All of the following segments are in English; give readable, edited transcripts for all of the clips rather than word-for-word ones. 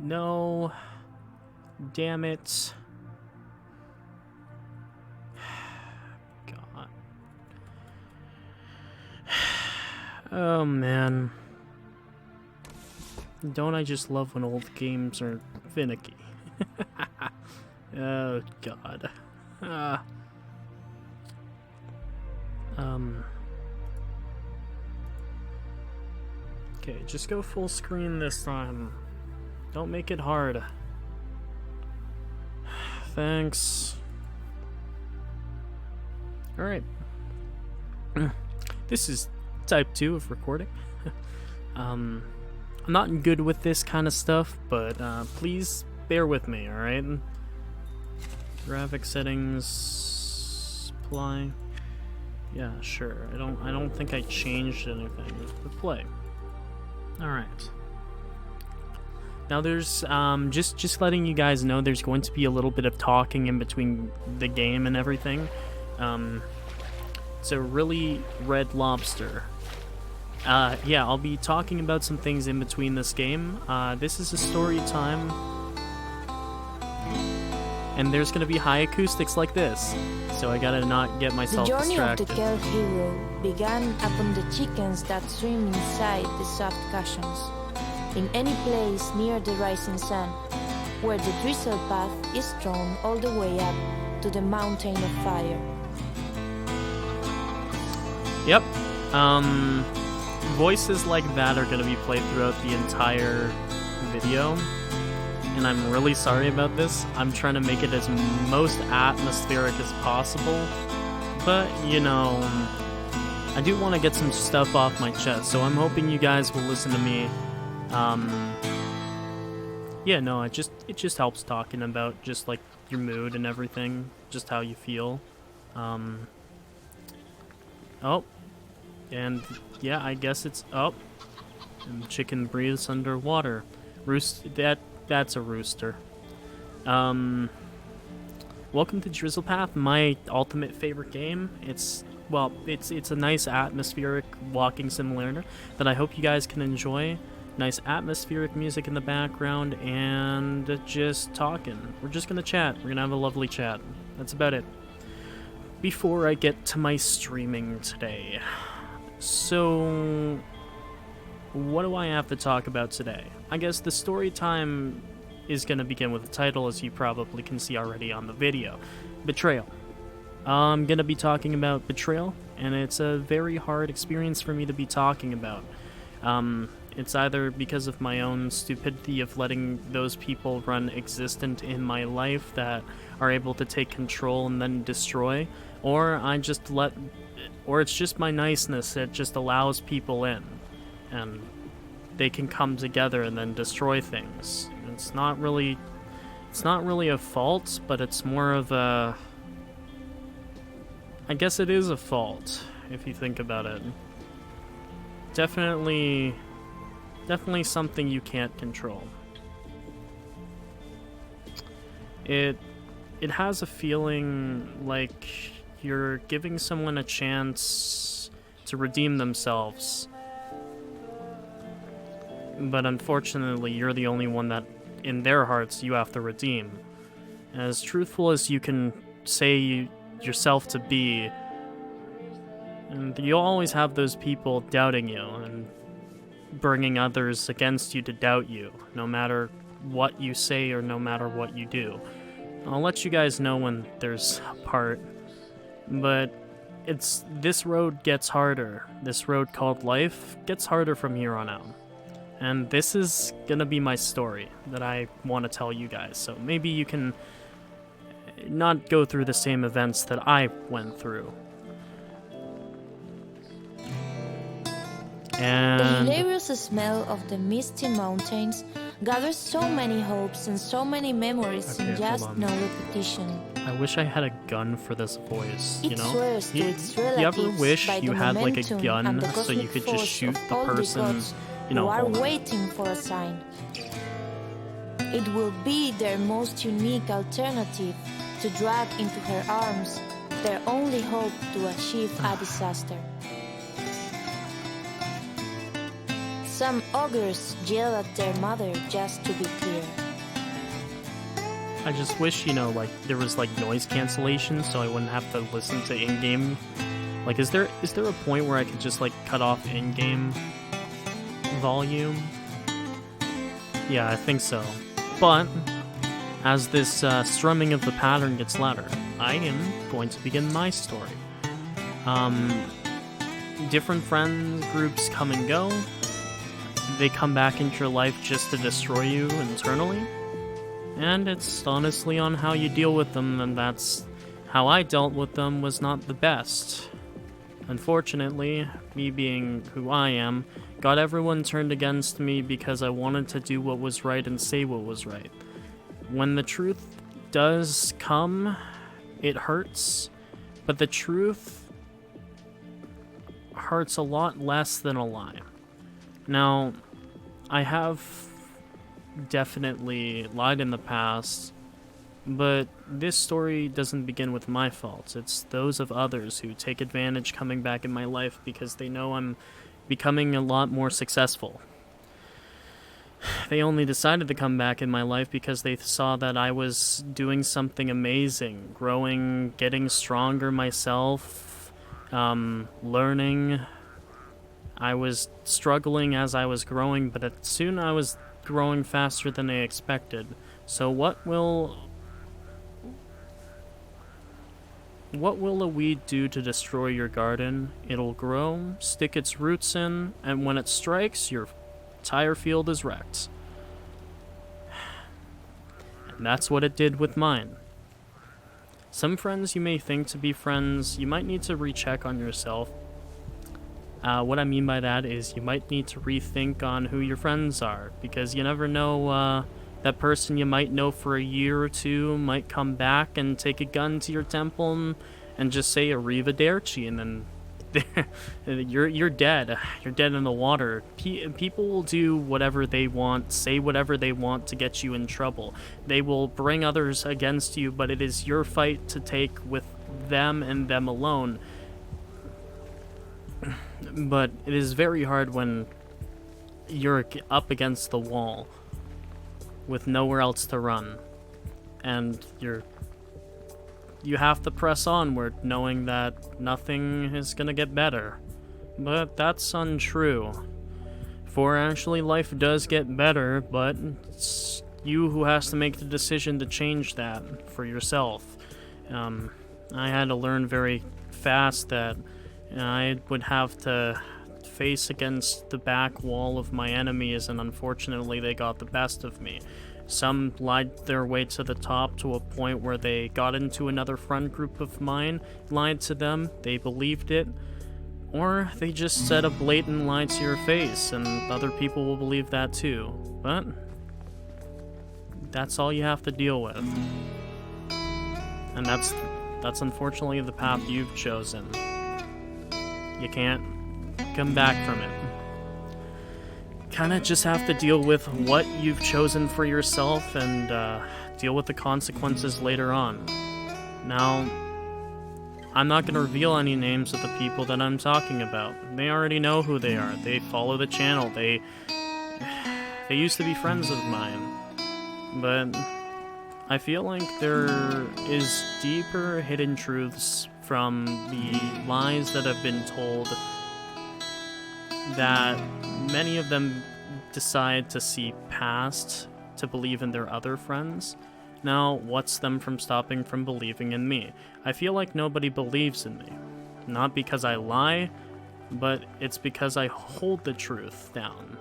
No. Damn it. God. Oh, man. Don't I just love when old games are finicky? Oh, God. Okay, just go full screen this time. Don't make it hard. Thanks. Alright. This is type 2 of recording. I'm not good with this kind of stuff, but please bear with me, alright? Graphic settings, apply. Yeah, sure. I don't think I changed anything. But play. Alright. Now there's just letting you guys know there's going to be a little bit of talking in between the game and everything. It's a really red lobster. Yeah, I'll be talking about some things in between this game. This is a story time. And there's gonna be high acoustics like this. So I gotta not get myself distracted. The journey of the Kell hero began upon the chickens that swim inside the soft cushions. In any place near the rising sun, where the drizzle path is drawn all the way up to the mountain of fire. Yep. Voices like that are gonna be played throughout the entire video. And I'm really sorry about this. I'm trying to make it as most atmospheric as possible. But, you know, I do want to get some stuff off my chest, so I'm hoping you guys will listen to me. Yeah, no, it just helps talking about just like your mood and everything, just how you feel. Oh, and yeah, I guess it's up. And the chicken breathes underwater. That's a rooster. Welcome to Drizzle Path, my ultimate favorite game. It's a nice atmospheric walking simulator that I hope you guys can enjoy. Nice atmospheric music in the background and just talking. We're just gonna chat. We're gonna have a lovely chat. That's about it. Before I get to my streaming today. So, what do I have to talk about today? I guess the story time is going to begin with the title, as you probably can see already on the video. Betrayal. I'm going to be talking about Betrayal, and it's a very hard experience for me to be talking about. It's either because of my own stupidity of letting those people run existent in my life that are able to take control and then destroy, or it's just my niceness that just allows people in, and they can come together and then destroy things. It's not really a fault, but it's more of a... I guess it is a fault, if you think about it. Definitely something you can't control. It has a feeling like you're giving someone a chance to redeem themselves. But unfortunately, you're the only one that, in their hearts, you have to redeem. As truthful as you can say yourself to be, and you'll always have those people doubting you and bringing others against you to doubt you, no matter what you say or no matter what you do. I'll let you guys know when there's a part, but this road gets harder. This road called life gets harder from here on out. And this is gonna be my story that I want to tell you guys, so maybe you can not go through the same events that I went through. And the hilarious smell of the misty mountains gathers so many hopes and so many memories in just no repetition. I wish I had a gun for this voice, you know? Swears to its relatives you ever wish by you the had like a momentum gun and the so you cosmic could just force shoot of the all person, gods you know, who are hold on. waiting for a sign. It will be their most unique alternative to drag into her arms their only hope to achieve a disaster. Some ogres yell at their mother, just to be clear. I just wish, like, there was, like, noise cancellation so I wouldn't have to listen to in-game. Like, is there a point where I could just, like, cut off in-game volume? Yeah, I think so. But, as this strumming of the pattern gets louder, I am going to begin my story. Different friend groups come and go. They come back into your life just to destroy you internally. And it's honestly on how you deal with them, and that's how I dealt with them was not the best. Unfortunately, me being who I am, got everyone turned against me because I wanted to do what was right and say what was right. When the truth does come, it hurts, but the truth hurts a lot less than a lie. Now, I have definitely lied in the past, but this story doesn't begin with my fault. It's those of others who take advantage coming back in my life because they know I'm becoming a lot more successful. They only decided to come back in my life because they saw that I was doing something amazing, growing, getting stronger myself, learning. I was struggling as I was growing, but soon I was growing faster than I expected. So what will a weed do to destroy your garden? It'll grow, stick its roots in, and when it strikes, your entire field is wrecked. And that's what it did with mine. Some friends you may think to be friends, you might need to recheck on yourself. What I mean by that is you might need to rethink on who your friends are, because you never know, that person you might know for a year or two might come back and take a gun to your temple and just say arrivederci, and then you're dead. You're dead in the water. People will do whatever they want, say whatever they want to get you in trouble. They will bring others against you, but it is your fight to take with them and them alone. But it is very hard when you're up against the wall with nowhere else to run, and you have to press onward knowing that nothing is gonna get better. But that's untrue. For actually, life does get better, but it's you who has to make the decision to change that for yourself. I had to learn very fast that I would have to face against the back wall of my enemies, and unfortunately they got the best of me. Some lied their way to the top to a point where they got into another friend group of mine, lied to them, they believed it, or they just said a blatant lie to your face, and other people will believe that too. But that's all you have to deal with. And that's unfortunately the path you've chosen. You can't come back from it. Kinda just have to deal with what you've chosen for yourself and deal with the consequences later on. Now, I'm not going to reveal any names of the people that I'm talking about. They already know who they are. They follow the channel. They used to be friends of mine. But I feel like there is deeper hidden truths from the lies that have been told that many of them decide to see past to believe in their other friends. Now, what's them from stopping from believing in me? I feel like nobody believes in me. Not because I lie, but it's because I hold the truth down.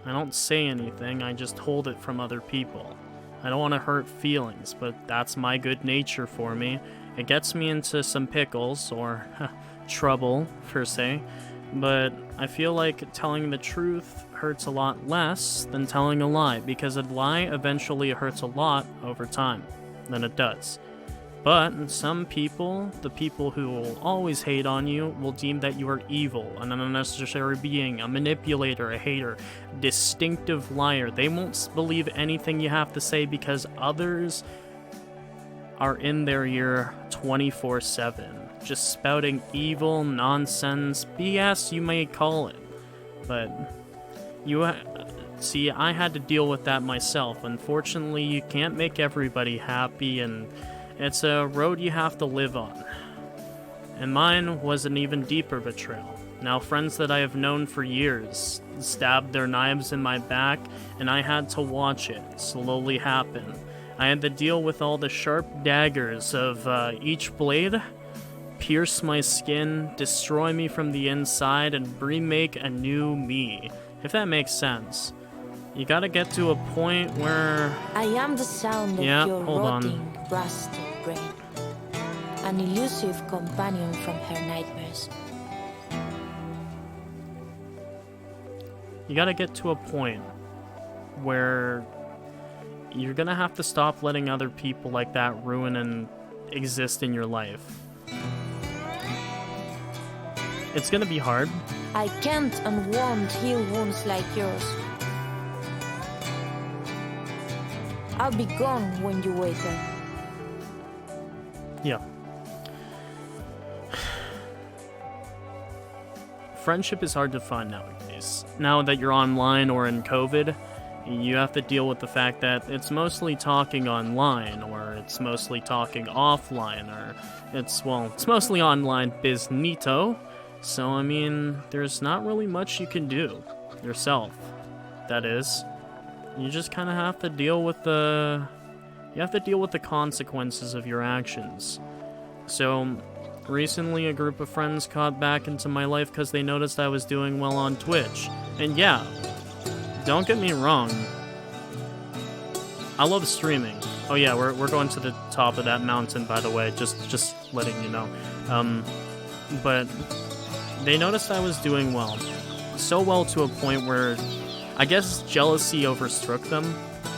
I don't say anything, I just hold it from other people. I don't want to hurt feelings, but that's my good nature for me. It gets me into some pickles, or trouble, per se, but I feel like telling the truth hurts a lot less than telling a lie, because a lie eventually hurts a lot over time than it does. But some people, the people who will always hate on you, will deem that you are evil, an unnecessary being, a manipulator, a hater, distinctive liar. They won't believe anything you have to say because others are in their ear 24/7, just spouting evil, nonsense, BS you may call it. But See, I had to deal with that myself. Unfortunately, you can't make everybody happy, and it's a road you have to live on. And mine was an even deeper betrayal. Now, friends that I have known for years stabbed their knives in my back, and I had to watch it slowly happen. I had to deal with all the sharp daggers of each blade pierce my skin, destroy me from the inside, and remake a new me, if that makes sense. You gotta get to a point where... I am the sound of your rotting, rusted brain. An elusive companion from her nightmares. You gotta get to a point where you're gonna have to stop letting other people like that ruin and exist in your life. It's gonna be hard. I can't and won't heal wounds like yours. I'll be gone when you wake up. Yeah. Friendship is hard to find nowadays. Now that you're online or in COVID, you have to deal with the fact that it's mostly talking online, or it's mostly talking offline, or it's mostly online biznito. So, I mean, there's not really much you can do yourself. That is, you just kind of have to deal with the consequences of your actions. So, recently a group of friends caught back into my life because they noticed I was doing well on Twitch. And yeah, don't get me wrong, I love streaming. Oh yeah, we're going to the top of that mountain, by the way, just letting you know. But they noticed I was doing well. So well to a point where I guess jealousy overstruck them.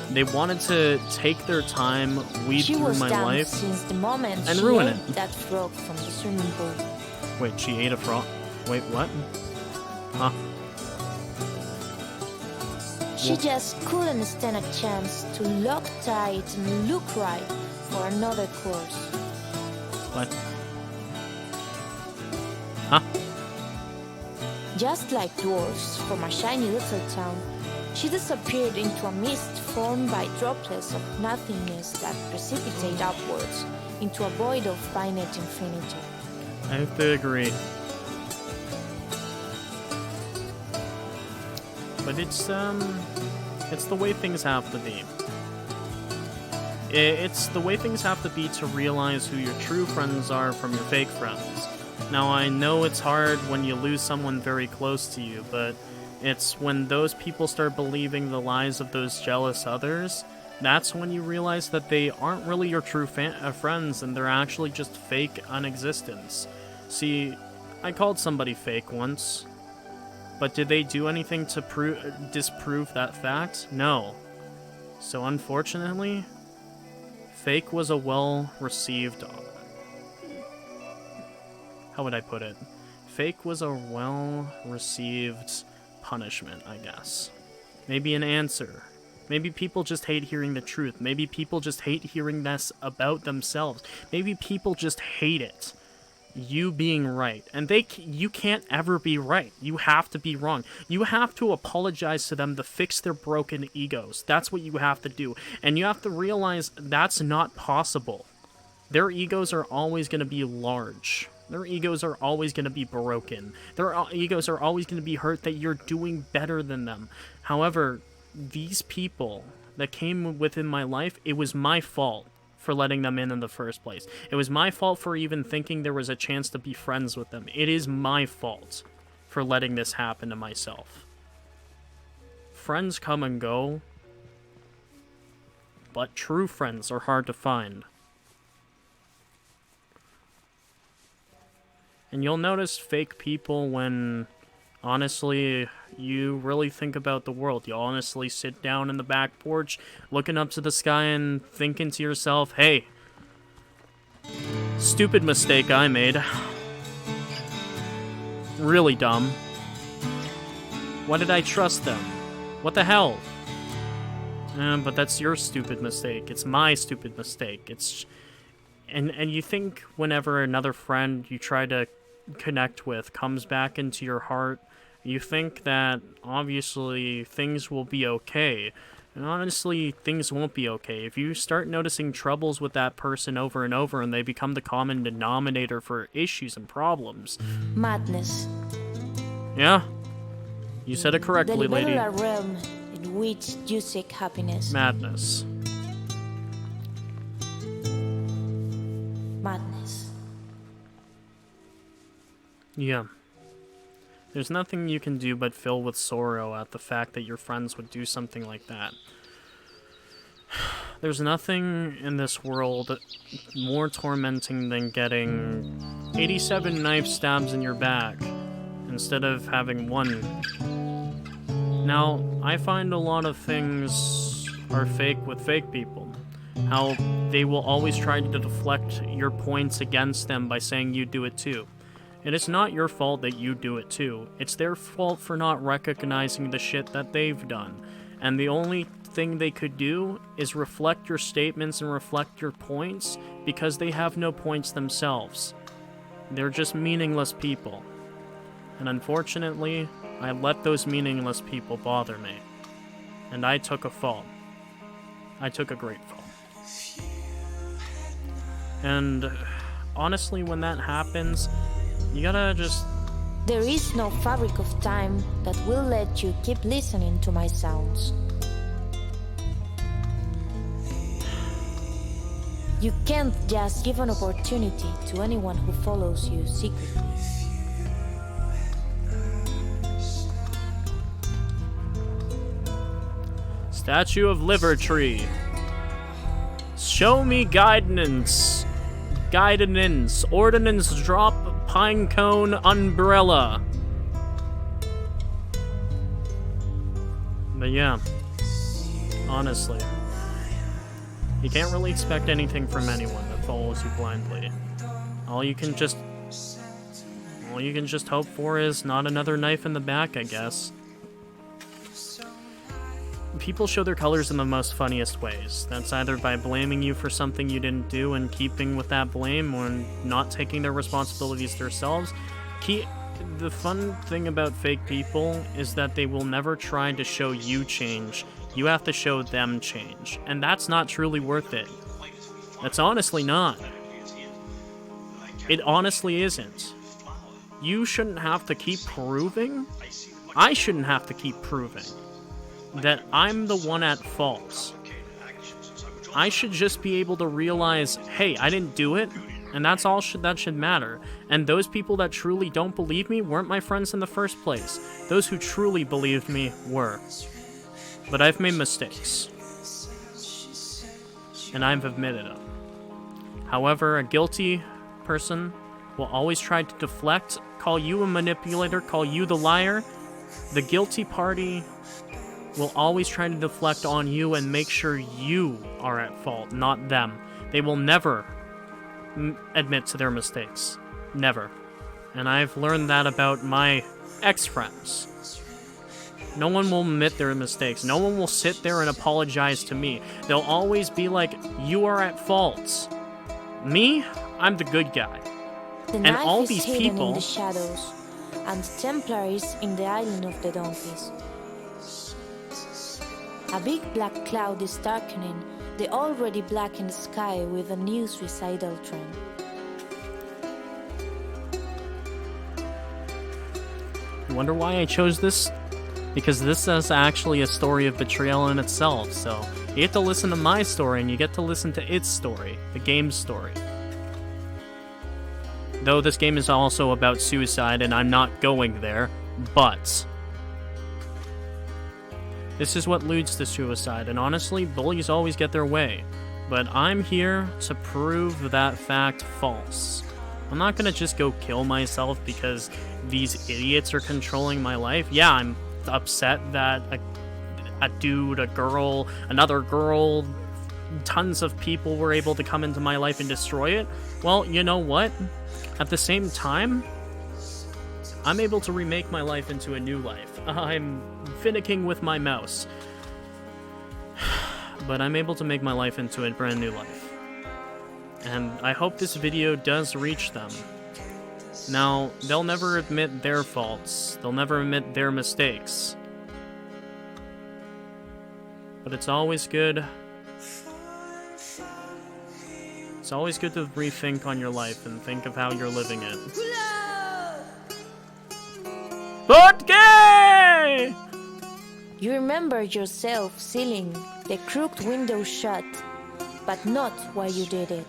They wanted to take their time, weed through my life, since the moment and she ruin ate it. that frog from the swimming pool. Wait, she ate a frog? Wait, what? Huh? She just couldn't stand a chance to look tight and look right for another course. What? Huh? Just like dwarfs from a shiny little town, she disappeared into a mist formed by droplets of nothingness that precipitate upwards into a void of finite infinity. I have to agree. But it's the way things have to be. It's the way things have to be to realize who your true friends are from your fake friends. Now, I know it's hard when you lose someone very close to you, but it's when those people start believing the lies of those jealous others, that's when you realize that they aren't really your true friends, and they're actually just fake unexistence. See, I called somebody fake once, but did they do anything to disprove that fact? No. So unfortunately, fake was a well-received... How would I put it? Fake was a well-received punishment, I guess. Maybe an answer. Maybe people just hate hearing the truth. Maybe people just hate hearing this about themselves. Maybe people just hate it. You being right. And you can't ever be right. You have to be wrong. You have to apologize to them to fix their broken egos. That's what you have to do. And you have to realize that's not possible. Their egos are always going to be large. Their egos are always going to be broken. Their egos are always going to be hurt that you're doing better than them. However, these people that came within my life, it was my fault for letting them in the first place. It was my fault for even thinking there was a chance to be friends with them. It is my fault for letting this happen to myself. Friends come and go, but true friends are hard to find. And you'll notice fake people when, honestly, you really think about the world. You honestly sit down in the back porch, looking up to the sky and thinking to yourself, hey, stupid mistake I made. Really dumb. Why did I trust them? What the hell? But that's your stupid mistake. It's my stupid mistake. And you think whenever another friend you try to connect with comes back into your heart You think that, obviously, things will be okay. And honestly, things won't be okay. If you start noticing troubles with that person over and over and they become the common denominator for issues and problems. Madness. Yeah. You said it correctly, The lady. libellar realm in which you seek happiness. Madness. Madness. Yeah. There's nothing you can do but fill with sorrow at the fact that your friends would do something like that. There's nothing in this world more tormenting than getting 87 knife stabs in your back instead of having one. Now, I find a lot of things are fake with fake people. How they will always try to deflect your points against them by saying you do it too. And it's not your fault that you do it too. It's their fault for not recognizing the shit that they've done. And the only thing they could do is reflect your statements and reflect your points because they have no points themselves. They're just meaningless people. And unfortunately, I let those meaningless people bother me. And I took a fall. I took a great fall. And honestly, when that happens, you gotta just... There is no fabric of time that will let you keep listening to my sounds. You can't just give an opportunity to anyone who follows you secretly. Statue of Liberty. Show me guidance. Guidance. Ordnance drop pine cone umbrella. But yeah, honestly, you can't really expect anything from anyone that follows you blindly. All you can just hope for is not another knife in the back, I guess. People show their colors in the most funniest ways. That's either by blaming you for something you didn't do and keeping with that blame, or not taking their responsibilities themselves. The fun thing about fake people is that they will never try to show you change. You have to show them change. And that's not truly worth it. That's honestly not. It honestly isn't. You shouldn't have to keep proving. I shouldn't have to keep proving that I'm the one at fault. I should just be able to realize, hey, I didn't do it, and that's all that should matter. And those people that truly don't believe me weren't my friends in the first place. Those who truly believed me were. But I've made mistakes. And I've admitted them. However, a guilty person will always try to deflect, call you a manipulator, call you the liar. The guilty party will always try to deflect on you and make sure you are at fault, not them. They will never admit to their mistakes. Never. And I've learned that about my ex-friends. No one will admit their mistakes. No one will sit there and apologize to me. They'll always be like, you are at fault. Me? I'm the good guy. The and knife all is these hidden people... in the shadows, and the Templar is in the island of the donkeys. A big black cloud is darkening the already blackened sky with a new suicidal trend. You wonder why I chose this? Because this is actually a story of betrayal in itself, so you get to listen to my story and you get to listen to its story, the game's story. Though this game is also about suicide and I'm not going there, but this is what leads to suicide, and honestly, bullies always get their way. But I'm here to prove that fact false. I'm not gonna just go kill myself because these idiots are controlling my life. Yeah, I'm upset that a dude, a girl, another girl, tons of people were able to come into my life and destroy it. Well, you know what? At the same time, I'm able to remake my life into a new life. I'm finicking with my mouse. But I'm able to make my life into a brand new life. And I hope this video does reach them. Now, they'll never admit their faults. They'll never admit their mistakes. But it's always good. It's always good to rethink on your life and think of how you're living it. But gay! You remember yourself sealing the crooked window shut, but not why you did it.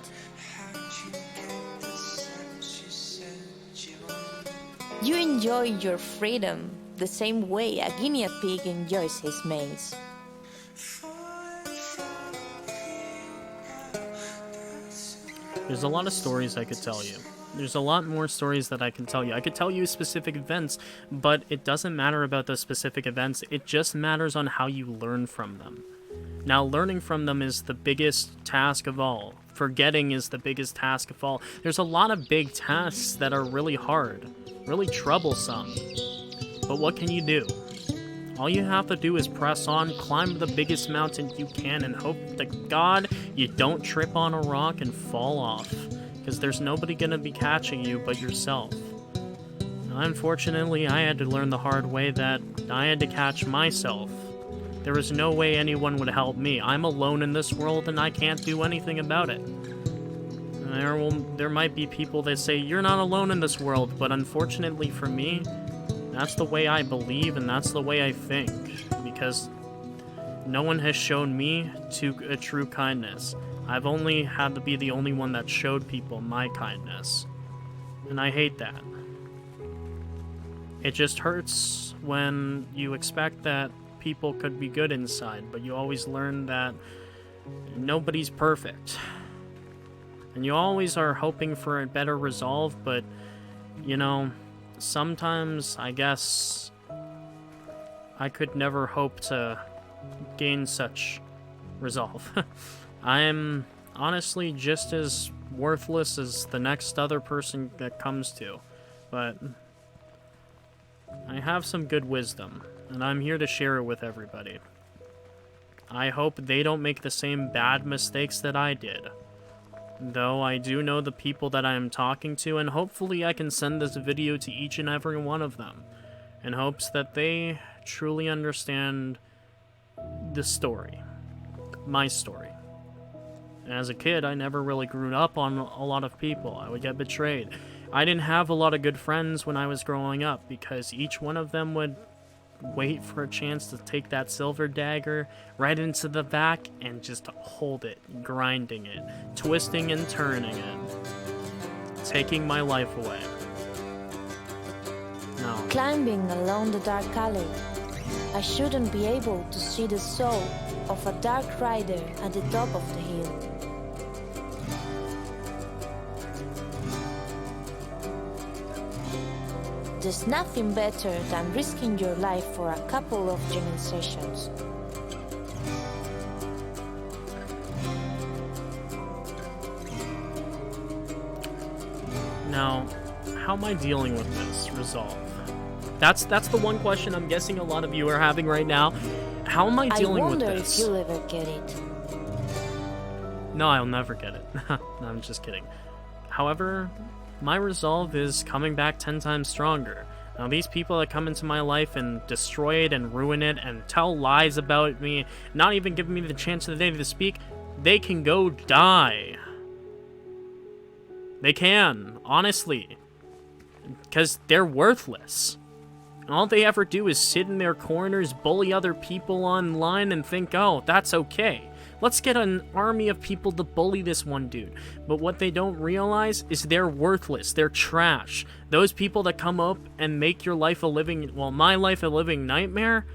You enjoy your freedom the same way a guinea pig enjoys his maze. There's a lot of stories I could tell you. There's a lot more stories that I can tell you. I could tell you specific events, but it doesn't matter about the specific events. It just matters on how you learn from them. Now, learning from them is the biggest task of all. Forgetting is the biggest task of all. There's a lot of big tasks that are really hard, really troublesome. But what can you do? All you have to do is press on, climb the biggest mountain you can, and hope to God you don't trip on a rock and fall off. Because there's nobody gonna be catching you but yourself. Now, unfortunately, I had to learn the hard way that I had to catch myself. There is no way anyone would help me. I'm alone in this world and I can't do anything about it. There might be people that say, you're not alone in this world, but unfortunately for me, that's the way I believe and that's the way I think. Because no one has shown me a true kindness. I've only had to be the only one that showed people my kindness. And I hate that. It just hurts when you expect that people could be good inside, but you always learn that nobody's perfect. And you always are hoping for a better resolve, but, you know, sometimes I guess I could never hope to gain such resolve. I am honestly just as worthless as the next other person that comes to, but I have some good wisdom, and I'm here to share it with everybody. I hope they don't make the same bad mistakes that I did. Though I do know the people that I am talking to, and hopefully I can send this video to each and every one of them, in hopes that they truly understand the story. My story. As a kid, I never really grew up on a lot of people. I would get betrayed. I didn't have a lot of good friends when I was growing up, because each one of them would wait for a chance to take that silver dagger right into the back and just hold it, grinding it, twisting and turning it, taking my life away. No. Climbing along the dark alley, I shouldn't be able to see the soul of a dark rider at the top of the hill. There's nothing better than risking your life for a couple of training sessions. Now, how am I dealing with this resolve? That's the one question I'm guessing a lot of you are having right now. How am I dealing with this? I wonder if you'll ever get it. No, I'll never get it. No, I'm just kidding. However, my resolve is coming back 10 times stronger. Now, these people that come into my life and destroy it and ruin it and tell lies about me, not even giving me the chance of the day to speak, they can go die. They can, honestly. Because they're worthless. And all they ever do is sit in their corners, bully other people online, and think, oh, that's okay. Let's get an army of people to bully this one dude. But what they don't realize is they're worthless. They're trash. Those people that come up and make your life a living, well, my life a living nightmare,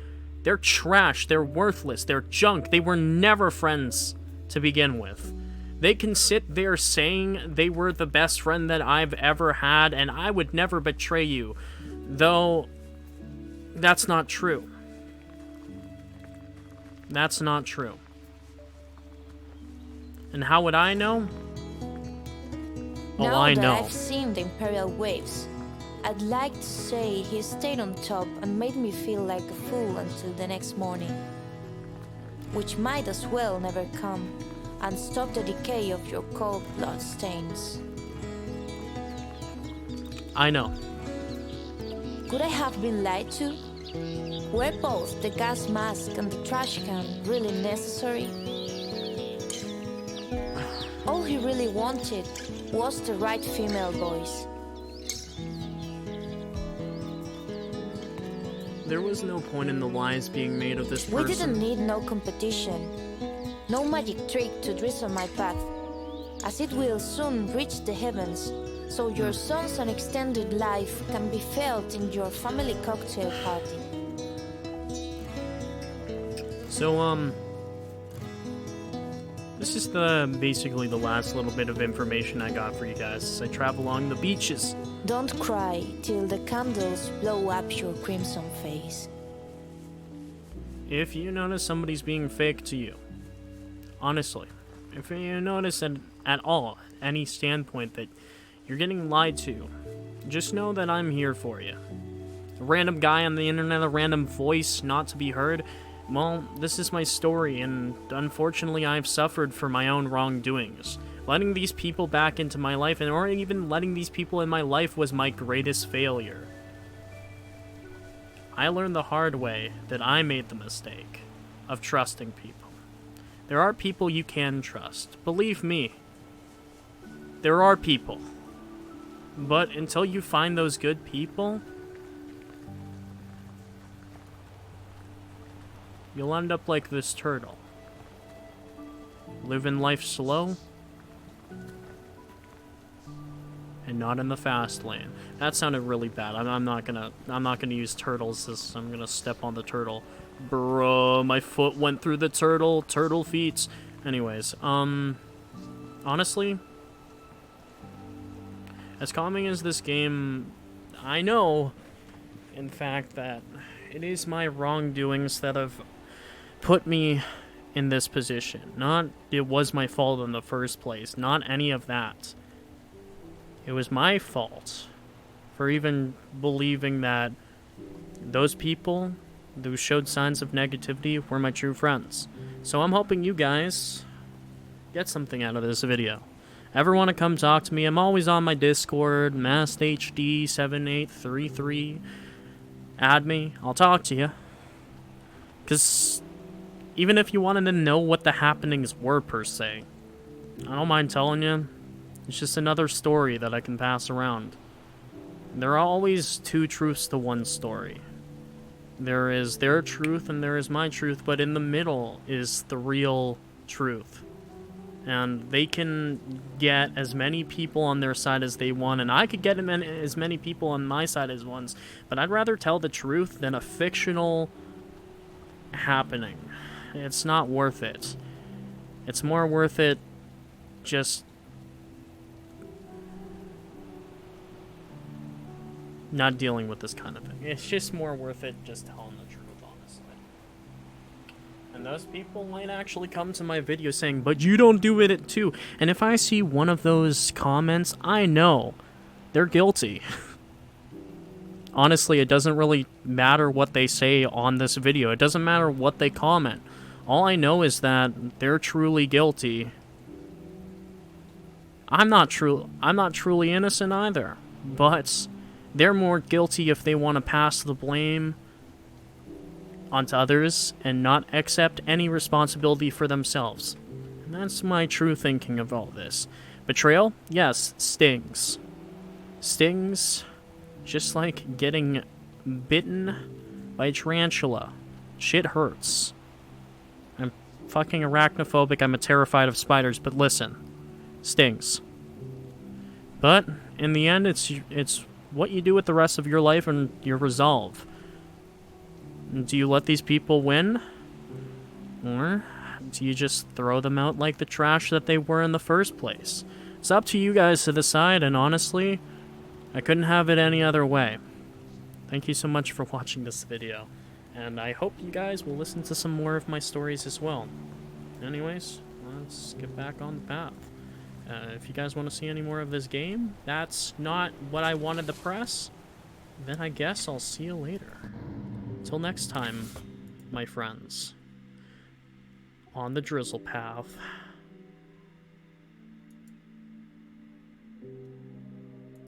they're trash. They're worthless. They're junk. They were never friends to begin with. They can sit there saying they were the best friend that I've ever had, and I would never betray you. Though, that's not true. That's not true. And how would I know? Oh, I know. Now that I've seen the Imperial waves, I'd like to say he stayed on top and made me feel like a fool until the next morning. Which might as well never come, and stop the decay of your cold blood stains. I know. Could I have been lied to? Were both the gas mask and the trash can really necessary? All he really wanted was the right female voice. There was no point in the lies being made of this person. We didn't need no competition, no magic trick to drizzle my path, as it will soon reach the heavens, so your son's unextended life can be felt in your family cocktail party. So, this is basically the last little bit of information I got for you guys as I travel along the beaches. Don't cry till the candles blow up your crimson face. If you notice somebody's being fake to you, honestly, if you notice at all, any standpoint that you're getting lied to, just know that I'm here for you. A random guy on the internet, a random voice not to be heard, well, this is my story, and unfortunately I've suffered for my own wrongdoings. Letting these people back into my life, or even letting these people in my life, was my greatest failure. I learned the hard way that I made the mistake of trusting people. There are people you can trust. Believe me, there are people. But until you find those good people, you'll end up like this turtle. Living life slow and not in the fast lane. That sounded really bad. I'm not gonna use turtles as I'm gonna step on the turtle. Bro, my foot went through the turtle. Turtle feet. Anyways, honestly, as calming as this game, I know, in fact, that it is my wrongdoings that have put me in this position. Not it was my fault in the first place. Not any of that. It was my fault for even believing that those people who showed signs of negativity were my true friends. So I'm hoping you guys get something out of this video. Ever want to come talk to me? I'm always on my Discord, MastHD7833. Add me. I'll talk to you. Because even if you wanted to know what the happenings were per se, I don't mind telling you. It's just another story that I can pass around. There are always two truths to one story. There is their truth and there is my truth, but in the middle is the real truth. And they can get as many people on their side as they want, and I could get as many people on my side as once, but I'd rather tell the truth than a fictional happening. It's not worth it. It's more worth it just not dealing with this kind of thing. It's just more worth it just telling the truth, honestly. And those people might actually come to my video saying, but you don't do it too. And if I see one of those comments, I know they're guilty. Honestly, it doesn't really matter what they say on this video. It doesn't matter what they comment. All I know is that they're truly guilty. I'm not truly innocent either, but they're more guilty if they want to pass the blame onto others and not accept any responsibility for themselves. And that's my true thinking of all this. Betrayal? Yes, stings. Stings, just like getting bitten by a tarantula. Shit hurts. I'm fucking arachnophobic, I'm terrified of spiders, but listen. Stings. But, in the end, it's what you do with the rest of your life and your resolve. Do you let these people win? Or do you just throw them out like the trash that they were in the first place? It's up to you guys to decide, and honestly, I couldn't have it any other way. Thank you so much for watching this video, and I hope you guys will listen to some more of my stories as well. Anyways, let's get back on the path. If you guys want to see any more of this game, that's not what I wanted to press, then I guess I'll see you later. Till next time, my friends, on the drizzle path.